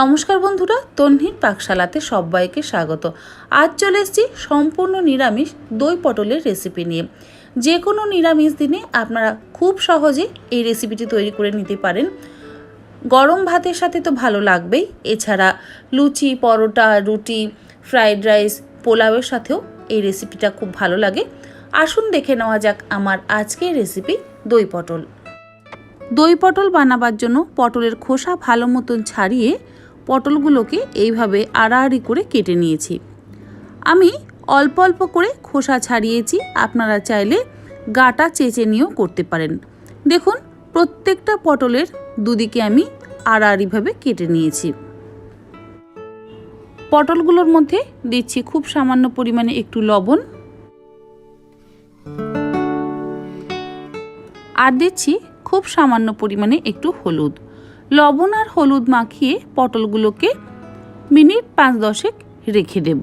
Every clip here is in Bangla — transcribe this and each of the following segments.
নমস্কার বন্ধুরা, তন্হির পাকশালাতে সবাইকে স্বাগত। আজ চলে এসেছি সম্পূর্ণ নিরামিষ দই পটলের রেসিপি নিয়ে। যে কোনো নিরামিষ দিনে আপনারা খুব সহজে এই রেসিপিটি তৈরি করে নিতে পারেন। গরম ভাতের সাথে তো ভালো লাগবেই, এছাড়া লুচি, পরোটা, রুটি, ফ্রাইড রাইস, পোলাওয়ের সাথেও এই রেসিপিটা খুব ভালো লাগে। আসুন দেখে নেওয়া যাক আমার আজকের রেসিপি দই পটল। দই পটল বানাবার জন্য পটলের খোসা ভালো মতন ছাড়িয়ে পটলগুলোকে এইভাবে আড়াআড়ি করে কেটে নিয়েছি। আমি অল্প অল্প করে খোসা ছাড়িয়েছি, আপনারা চাইলে গাটা চেঁচে নিয়েও করতে পারেন। দেখুন, প্রত্যেকটা পটলের দুদিকে আমি আড়াআড়িভাবে কেটে নিয়েছি। পটলগুলোর মধ্যে দিচ্ছি খুব সামান্য পরিমাণে একটু লবণ, আর দিচ্ছি খুব সামান্য পরিমাণে একটু হলুদ। লবণ আর হলুদ মাখিয়ে পটলগুলোকে মিনিট 5-10 রেখে দেব।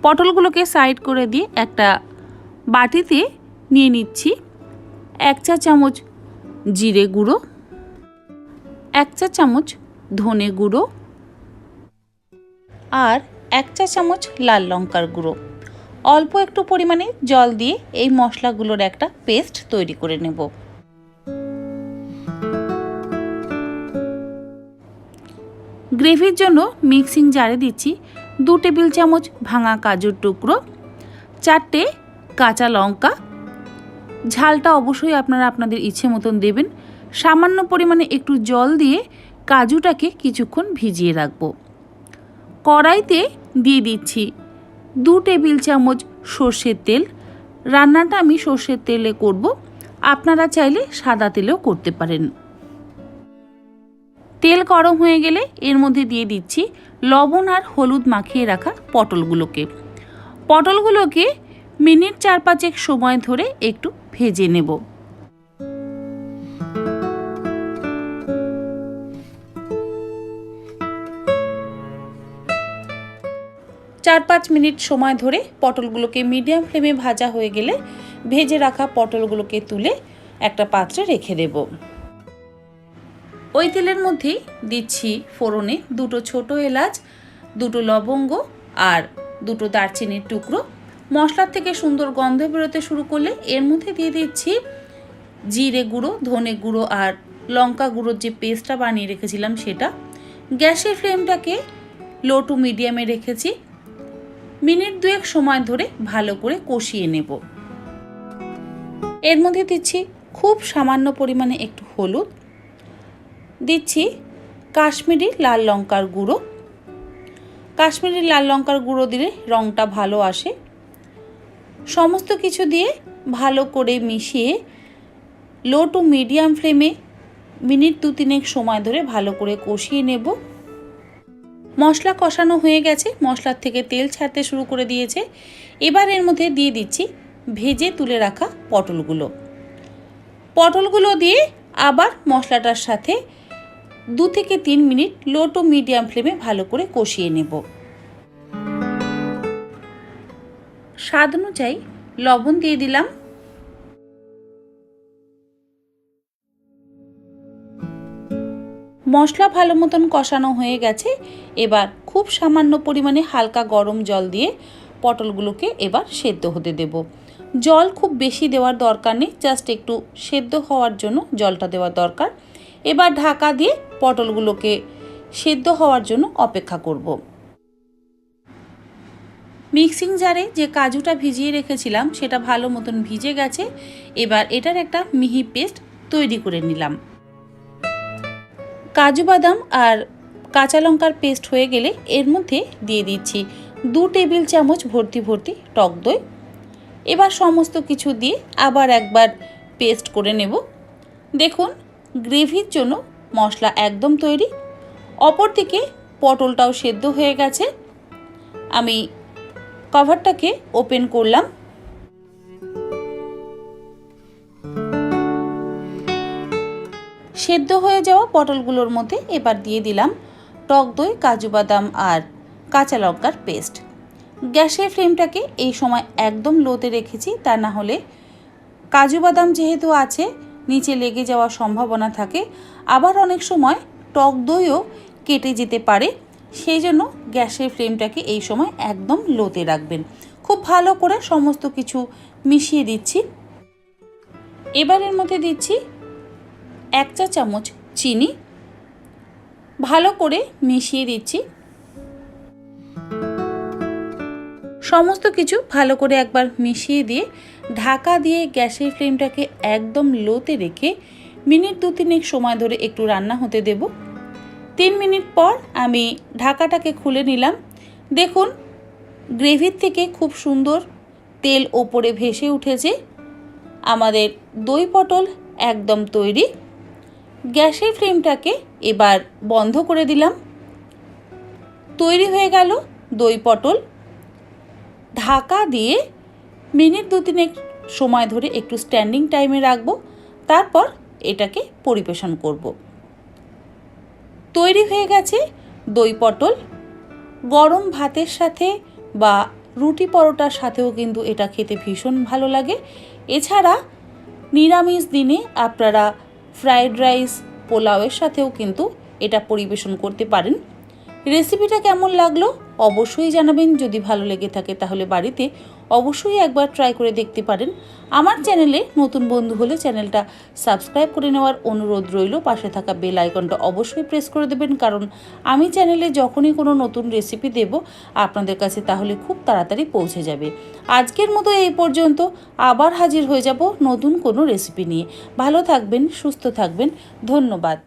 পটলগুলোকে সাইড করে দিয়ে একটা বাটিতে নিয়ে নিচ্ছি 1 চা চামচ জিরে গুঁড়ো, 1 চা চামচ ধনে গুঁড়ো আর 1 চা চামচ লাল লঙ্কার গুঁড়ো। অল্প একটু পরিমাণে জল দিয়ে এই মশলাগুলোর একটা পেস্ট তৈরি করে নেব। গ্রেভির জন্য মিক্সিং জারে দিচ্ছি 2 টেবিল চামচ ভাঙা কাজুর টুকরো, 4টে কাঁচা লঙ্কা। ঝালটা অবশ্যই আপনারা আপনাদের ইচ্ছে মতন দেবেন। সামান্য পরিমাণে একটু জল দিয়ে কাজুটাকে কিছুক্ষণ ভিজিয়ে রাখবো। কড়াইতে দিয়ে দিচ্ছি 2 টেবিল চামচ সর্ষের তেল। রান্নাটা আমি সর্ষের তেলে করব, আপনারা চাইলে সাদা তেলেও করতে পারেন। তেল গরম হয়ে গেলে এর মধ্যে দিয়ে দিচ্ছি লবণ আর হলুদ মাখিয়ে রাখা পটলগুলোকে মিনিট 4-5 সময় ধরে একটু ভেজে নেব। 4-5 মিনিট সময় ধরে পটলগুলোকে মিডিয়াম ফ্লেমে ভাজা হয়ে গেলে ভেজে রাখা পটলগুলোকে তুলে একটা পাত্রে রেখে দেব। ওই তেলের মধ্যেই দিচ্ছি ফোড়নে 2টো ছোট এলাচ, 2টো লবঙ্গ আর 2টো দারচিনির টুকরো। মশলার থেকে সুন্দর গন্ধ বেরোতে শুরু করলে এর মধ্যে দিয়ে দিচ্ছি জিরে গুঁড়ো, ধনে গুঁড়ো আর লঙ্কা গুঁড়োর যে পেস্টটা বানিয়ে রেখেছিলাম সেটা। গ্যাসের ফ্লেমটাকে লো টু মিডিয়ামে রেখেছি। মিনিট 2 সময় ধরে ভালো করে কষিয়ে নেব। এর মধ্যে দিচ্ছি খুব সামান্য পরিমাণে একটু হলুদ, দিচ্ছি কাশ্মীরি লাল লঙ্কার গুঁড়ো। কাশ্মীরি লাল লঙ্কার গুঁড়ো দিলে রঙটা ভালো আসে। সমস্ত কিছু দিয়ে ভালো করে মিশিয়ে লো টু মিডিয়াম ফ্লেমে মিনিট 2-3 সময় ধরে ভালো করে কষিয়ে নেব। মশলা কষানো হয়ে গেছে, মশলার থেকে তেল ছাড়তে শুরু করে দিয়েছে। এবার এর মধ্যে দিয়ে দিচ্ছি ভেজে তুলে রাখা পটলগুলো দিয়ে আবার মশলাটার সাথে 2-3 মিনিট লো টু মিডিয়াম ফ্লেমে ভালো করে কষিয়ে নেব। স্বাদ অনুযায়ী লবণ দিয়ে দিলাম। মশলা ভালো মতন কষানো হয়ে গেছে। এবার খুব সামান্য পরিমাণে হালকা গরম জল দিয়ে পটলগুলোকে এবার সেদ্ধ হতে দেব। জল খুব বেশি দেওয়ার দরকার নেই, জাস্ট একটু সেদ্ধ হওয়ার জন্য জলটা দেওয়ার দরকার। এবার ঢাকা দিয়ে পটলগুলোকে সেদ্ধ হওয়ার জন্য অপেক্ষা করব। মিক্সিং জারে যে কাজুটা ভিজিয়ে রেখেছিলাম সেটা ভালো মতন ভিজে গেছে। এবার এটার একটা মিহি পেস্ট তৈরি করে নিলাম। কাজু বাদাম আর কাঁচা লঙ্কার পেস্ট হয়ে গেলে এর মধ্যে দিয়ে দিচ্ছি 2 টেবিল চামচ ভর্তি টক দই। এবার সমস্ত কিছু দিয়ে আবার একবার পেস্ট করে নেব। দেখুন, গ্রেভির জন্য মশলা একদম তৈরি। অপরদিকে পটলটাও সেদ্ধ হয়ে গেছে। আমি কভারটাকে ওপেন করলাম। সেদ্ধ হয়ে যাওয়া পটলগুলোর মধ্যে এবার দিয়ে দিলাম টক দই, কাজু বাদাম আর কাঁচা লঙ্কার পেস্ট। গ্যাসের ফ্লেমটাকে এই সময় একদম লোতে রেখেছি, তা না হলে কাজু বাদাম যেহেতু আছে নিচে লেগে যাওয়ার সম্ভাবনা থাকে। আবার অনেক সময় টক দইও কেটে যেতে পারে, সেই জন্য গ্যাসের ফ্লেমটাকে এই সময় একদম লোতে রাখবেন। খুব ভালো করে সমস্ত কিছু মিশিয়ে দিচ্ছি। এবার এর মধ্যে দিচ্ছি 1 চা চামচ চিনি, ভালো করে মিশিয়ে দিচ্ছি। সমস্ত কিছু ভালো করে একবার মিশিয়ে দিয়ে ঢাকা দিয়ে গ্যাসের ফ্লেমটাকে একদম লোতে রেখে মিনিট 2-3 সময় ধরে একটু রান্না হতে দেব। 3 মিনিট পর আমি ঢাকাটাকে খুলে নিলাম। দেখুন গ্রেভির থেকে খুব সুন্দর তেল ওপরে ভেসে উঠেছে। আমাদের দই পটল একদম তৈরি। গ্যাসের ফ্লেমটাকে এবার বন্ধ করে দিলাম। তৈরি হয়ে গেল দই পটল। ঢাকা দিয়ে মিনিট 2-3 সময় ধরে একটু স্ট্যান্ডিং টাইমে রাখবো, তারপর এটাকে পরিবেশন করব। তৈরি হয়ে গেছে দই পটল। গরম ভাতের সাথে বা রুটি পরোটার সাথেও কিন্তু এটা খেতে ভীষণ ভালো লাগে। এছাড়া নিরামিষ দিনে আপনারা ফ্রাইড রাইস, পোলাওয়ের সাথেও কিন্তু এটা পরিবেশন করতে পারেন। রেসিপিটা কেমন লাগলো অবশ্যই জানাবেন। যদি ভালো লেগে থাকে তাহলে বাড়িতে অবশ্যই একবার ট্রাই করে দেখতে পারেন। আমার চ্যানেলে নতুন বন্ধু হলে চ্যানেলটা সাবস্ক্রাইব করে নেওয়ার অনুরোধ রইল। পাশে থাকা বেল আইকনটা অবশ্যই প্রেস করে দেবেন, কারণ আমি চ্যানেলে যখনই কোনো নতুন রেসিপি দেব আপনাদের কাছে তাহলে খুব তাড়াতাড়ি পৌঁছে যাবে। আজকের মতো এই পর্যন্ত, আবার হাজির হয়ে যাব নতুন কোনো রেসিপি নিয়ে। ভালো থাকবেন, সুস্থ থাকবেন, ধন্যবাদ।